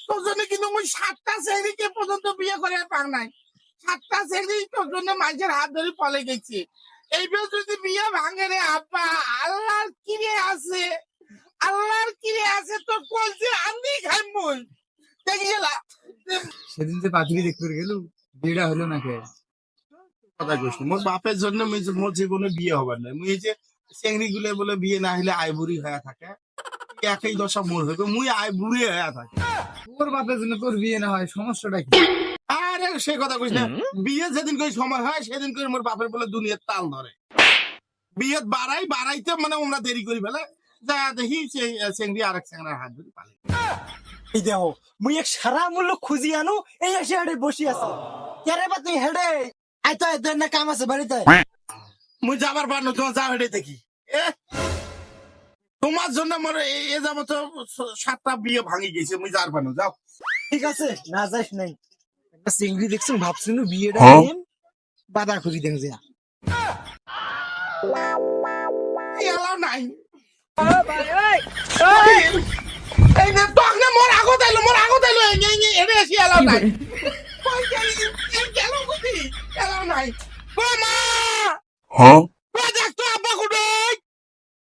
তোর জন্য কিন্তু মুই 7টা ছেলেকে পর্যন্ত বিয়ে করে পাং নাই। 7টা ছেলে তোর জন্য মানুষের হাত ধরে পলে গেছি। এইবার যদি বিয়ে ভাঙে রে আব্বা, আল্লাহর কিরে আছে, আল্লাহর কিরে আছে তোর কলসি আমি খাই মুই দেখি গেলা। সেদিন যে পাত্রী দেখতে গেল, বিয়েটা হলো না কে? কথা কইছি মোর বাপের জন্য মোর জীবনে বিয়ে হবার নাই। মুই এই যে চেংড়ি গুলো বলে বিয়ে না হলে আইবুড়ি হয়ে থাকে, একই দশা মোর হইবে, মুই আইবুড়ি হয়ে থাকি। তোর বাপের জন্য তোর বিয়ে না হয় সমস্যাটা কি? আরে সে কথা কইস না, বিয়ে যেদিন করে সময় হয় সেদিন করে মোর বাপের বলে দুনিয়ার তাল ধরে। বিয়ে বাড়াইতে মানে আমরা দেরি করি ফেলে, যা দেখি সেই চেংড়ি আরেক চেংড়ার হাত ধরে পালে। এই দেখো মুই এক সারা মূল্য খুঁজি আনো এই এসে হেডে বসি আছে কেরে বা তুই হেডে আই তো এদের না কাম আছে বাড়িতে মুই যাবার পারনো, তোমার যা হেঁটে দেখি। তোমার জন্য মোর এ যাবো তো 7টা বিয়ে ভাঙি গেছে, মুই যার পারনো, যাও। ঠিক আছে না যাইস নাই একটা চিংড়ি দেখছো ভাবছিনু বিয়েটা নিম বাধা খুঁজি দেন যে এলাও নাই এই নে তোকে মোর আগত আইলো এনে এসে এলাও নাই। কই গেল বুঝি এলাও নাই। ও মা, Huh? ও দেখতো আব্বা কুড়ে,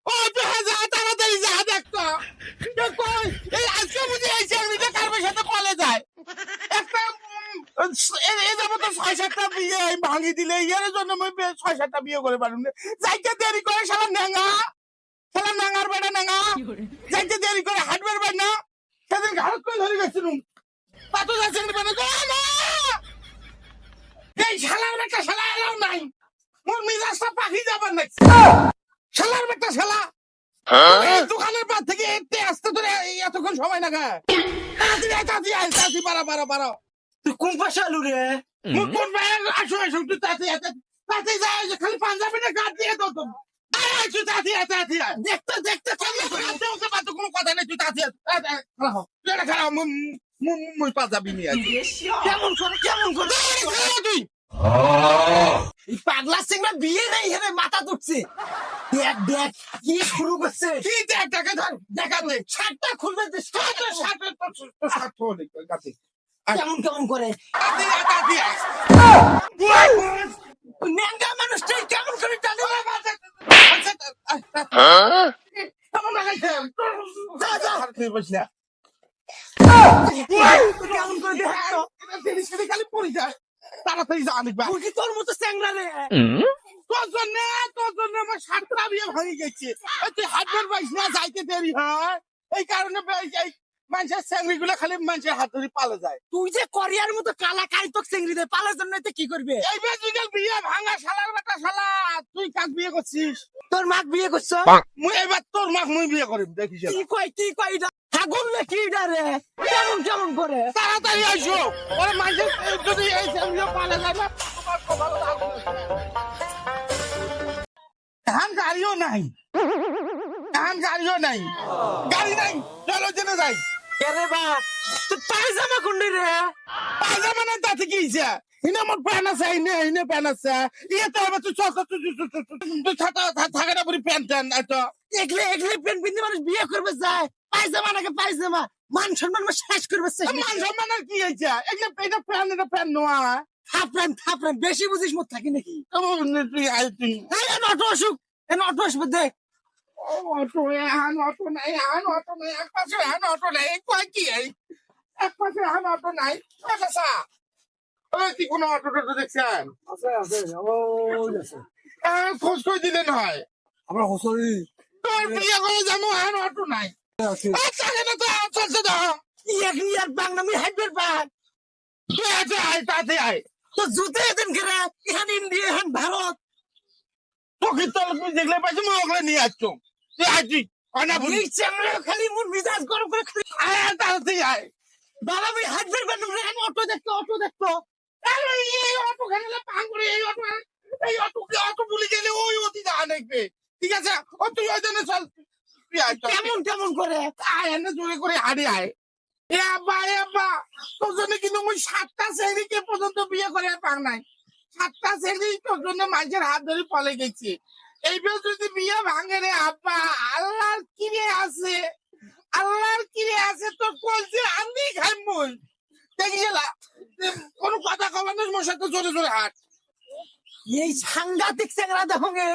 ও তো যা তাড়াতাড়ি যা দেখতো। কই এই আজকে বুঝি এই চাকরিটা কারোর সাথে কলে যায় একটা এ যাবো তো 6-7টা বিয়ে ভাঙি দিলে এর জন্য আমি 6-7টা বিয়ে করে পারুন। যাইতে দেরি করে শালা নাঙার বেড়া নাঙা, যাইতে দেরি করে হাঁটবার বেড় না, সেদিন ঘাড়ত করে ধরে গেছিলুম তা তো যাচ্ছেন এই শালার বেটা শালা এলাও নাই। মোর মিজাজটা পাখি যাবার নাই শালার বেটা শালা। দোকানের পর থেকে আসতে তোরে এতক্ষণ সময় না গায়ে তাড়াতাড়ি বাড়া তুই কোন পাশে আলু রে মুখ কোন আসো তুই তাড়াতাড়ি যায় যে খালি পাঞ্জাবিটা গাছ দিয়ে দাও তো। তুই তাড়াতাড়ি দেখতে দেখতে ওকে বাদ কোনো কথা নেই, তুই তাড়াতাড়ি খারাপ মুই পাঞ্জাবি নিয়ে আসি। কেমন করে তুই এই পাগলা সিংরা বিয়ে নাই হেরে মাথা তুলছে দেখ দেখ কি শুরু করছে কি দেখটাকে ধর দেখালে শার্টটা খুলবে দে গাছে কেমন করে নেঙ্গা মানুষটাই কেমন করে টানে কেমন করে দেখ খালি পড়ে যায়, তাড়াতাড়ি যা আনিবা। তুই কি তোর মতো চ্যাংরা রে তোর জন্য আমার 7টা বিয়ে ভাঙি গেছে। তুই হাতবার পাইস না, যাইতে দেরি হয়, এই কারণে মানুষের চ্যাংড়ি গুলো খালি মানুষের হাত ধরে পালে যায়। তুই যে কোরিয়ার মতো কালা কাই তো চিংড়ি দে পালার জন্য তো কি করবে এই বেজিক্যাল বিয়ে ভাঙা শালার বেটা শালা, তুই কাক বিয়ে করছিস? তোর মাক বিয়ে করছ মুই এবার তোর মাক মুই বিয়ে করিম দেখিস। কি কই ছাগল না কি ডারে কেমন করে তাড়াতাড়ি আসো, ওরা মানুষের যদি এই চ্যাংড়ি পালে যায় না, ধান গাড়িও নাই, গাড়ি নাই, চলো জেনে যাই। এরে বা তুই পায়জামা কোনডি রে পায়জামা না তাতে কি হইছে? হিনে মোর প্যান আছে, হিনে প্যান আছে, ইয়ে তো হবে তুই চল তুই থাকে না পুরি প্যান ট্যান এত এগলে পেন পিন্দি মানুষ বিয়ে করবে যায় পায়জামা নাকি পায়জামা মান সম্মান শেষ করবে মান সম্মানের কি হয়েছে? এটা প্যান নোয়া থাপড়ান বেশি বুঝিস মত থাকি নাকি তুই তুই অটো অসুখ অটো আসবে দেখ অটো নাই, এক পাশে অটো নাই, কয় কি এক পাশে অটো নাই। কি কোনো অটো দেখছেন? খোঁজ করে দিলেন হয় আমরা হোসরি তোর বিয়ে করে যাবো, অটো নাই থাকে না তো চলছে তো ইয়ার বাংলামি হাইবের বাগ তুই আছে আয়, তাতে আয় তো জুতে দিন করে এখানে ইন্ডিয়া এখান ভারত তোকে তো তুই দেখলে পাইছি মা ওখানে নিয়ে আসছো, তুই আসবি অনা বলি এই চ্যাংড়া খালি মোর মিজাজ গরম করে খালি আয় তাড়াতাড়ি আয়। বাবা ভাই হাইবের বাগ অটো দেখতো এই অটো খেলে পাং করে এই অটো বলে গেলে ওই অতি যা দেখবে, ঠিক আছে? ও তুই ওই জন্য চল, তুই আয় কেমন করে আয় এনে জোরে করে হাড়ি আয়। এ আব্বা তোর জন্য কিন্তু মুই 7টা ছেলেকে পর্যন্ত বিয়ে করে পাং নাই। 7টা ছেলে তোর জন্য মানুষের হাত ধরে পলে গেছি। এইবার যদি বিয়ে ভাঙে রে আব্বা, আল্লাহর কিরে আছে, তোর কলসি আমি খাই দেখি গেলা কোনো কথা কবার না মোর সাথে জোরে জোরে হাট এই সাংঘাতিক চ্যাংরা দেখোগে